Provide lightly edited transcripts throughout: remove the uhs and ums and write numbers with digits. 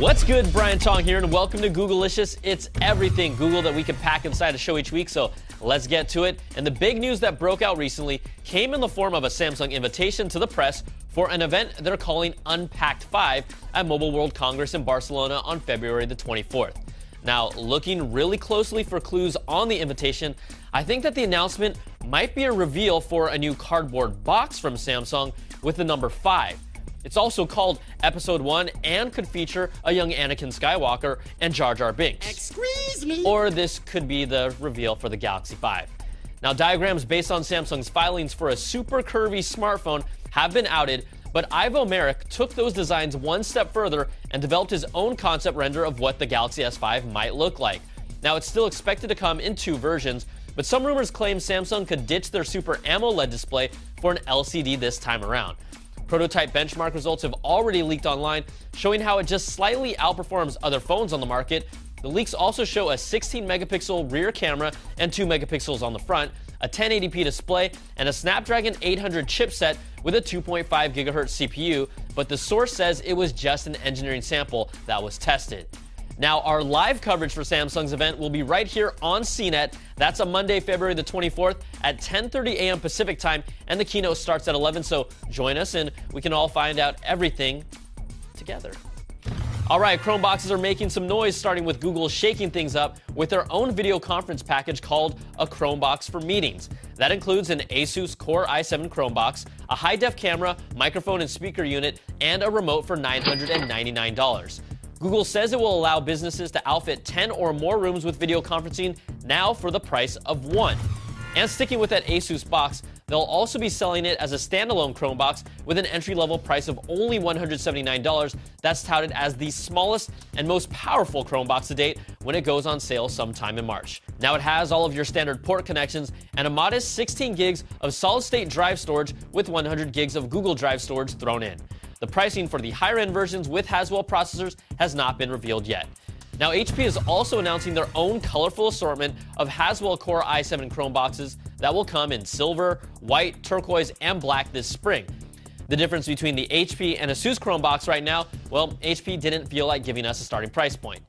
What's good? Brian Tong here, and welcome to Googlicious. It's everything Google that we can pack inside a show each week, so let's get to it. And the big news that broke out recently came in the form of a Samsung invitation to the press for an event they're calling Unpacked 5 at Mobile World Congress in Barcelona on February the 24th. Now, looking really closely for clues on the invitation, I think that the announcement might be a reveal for a new cardboard box from Samsung with the number 5. It's also called Episode 1 and could feature a young Anakin Skywalker and Jar Jar Binks. Excuse me. Or this could be the reveal for the Galaxy 5. Now, diagrams based on Samsung's filings for a super curvy smartphone have been outed, but Ivo Merrick took those designs one step further and developed his own concept render of what the Galaxy S5 might look like. Now, it's still expected to come in 2 versions, but some rumors claim Samsung could ditch their Super AMOLED display for an LCD this time around. Prototype benchmark results have already leaked online, showing how it just slightly outperforms other phones on the market. The leaks also show a 16-megapixel rear camera and 2 megapixels on the front, a 1080p display, and a Snapdragon 800 chipset with a 2.5 gigahertz CPU, but the source says it was just an engineering sample that was tested. Now, our live coverage for Samsung's event will be right here on CNET. That's on Monday, February the 24th at 10:30 a.m. Pacific time, and the keynote starts at 11, so join us and we can all find out everything together. All right, Chromeboxes are making some noise, starting with Google shaking things up with their own video conference package called a Chromebox for Meetings. That includes an Asus Core i7 Chromebox, a high-def camera, microphone and speaker unit, and a remote for $999. Google says it will allow businesses to outfit 10 or more rooms with video conferencing now for the price of 1. And sticking with that Asus box, they'll also be selling it as a standalone Chromebox with an entry-level price of only $179. That's touted as the smallest and most powerful Chromebox to date when it goes on sale sometime in March. Now, it has all of your standard port connections and a modest 16 gigs of solid-state drive storage with 100 gigs of Google Drive storage thrown in. The pricing for the higher-end versions with Haswell processors has not been revealed yet. Now, HP is also announcing their own colorful assortment of Haswell Core i7 Chromeboxes that will come in silver, white, turquoise, and black this spring. The difference between the HP and Asus Chromebox right now, well, HP didn't feel like giving us a starting price point.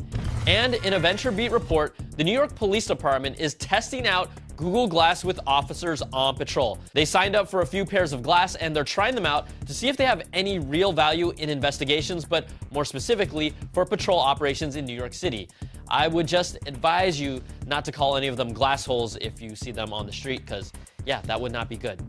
And in a VentureBeat report, the New York Police Department is testing out Google Glass with officers on patrol. They signed up for a few pairs of glass and they're trying them out to see if they have any real value in investigations, but more specifically for patrol operations in New York City. I would just advise you not to call any of them glass holes if you see them on the street, because yeah, that would not be good.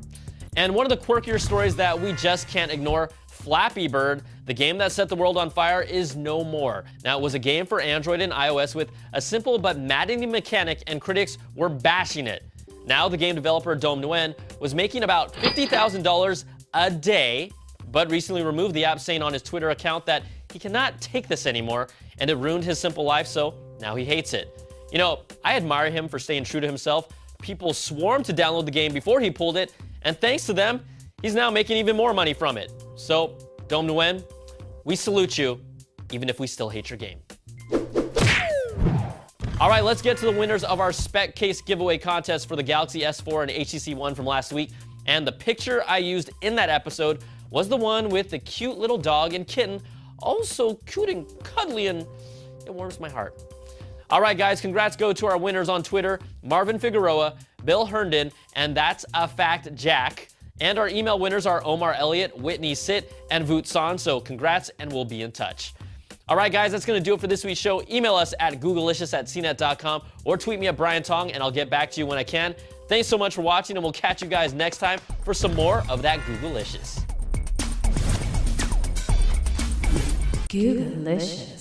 And one of the quirkier stories that we just can't ignore, Flappy Bird, the game that set the world on fire, is no more. Now, it was a game for Android and iOS with a simple but maddening mechanic, and critics were bashing it. Now, the game developer Dom Nguyen was making about $50,000 a day, but recently removed the app, saying on his Twitter account that he cannot take this anymore, and it ruined his simple life, so now he hates it. You know, I admire him for staying true to himself. People swarmed to download the game before he pulled it, and thanks to them, he's now making even more money from it. So, Dom Nguyen, we salute you, even if we still hate your game. All right, let's get to the winners of our spec case giveaway contest for the Galaxy S4 and HTC One from last week. And the picture I used in that episode was the one with the cute little dog and kitten, also cute and cuddly, and it warms my heart. All right, guys, congrats go to our winners on Twitter, Marvin Figueroa, Bill Herndon, and That's a Fact Jack. And our email winners are Omar Elliott, Whitney Sit, and Voot San, so congrats, and we'll be in touch. All right, guys, that's going to do it for this week's show. Email us at Googlicious@cnet.com or tweet me at Brian Tong, and I'll get back to you when I can. Thanks so much for watching, and we'll catch you guys next time for some more of that Googlicious. Googlicious.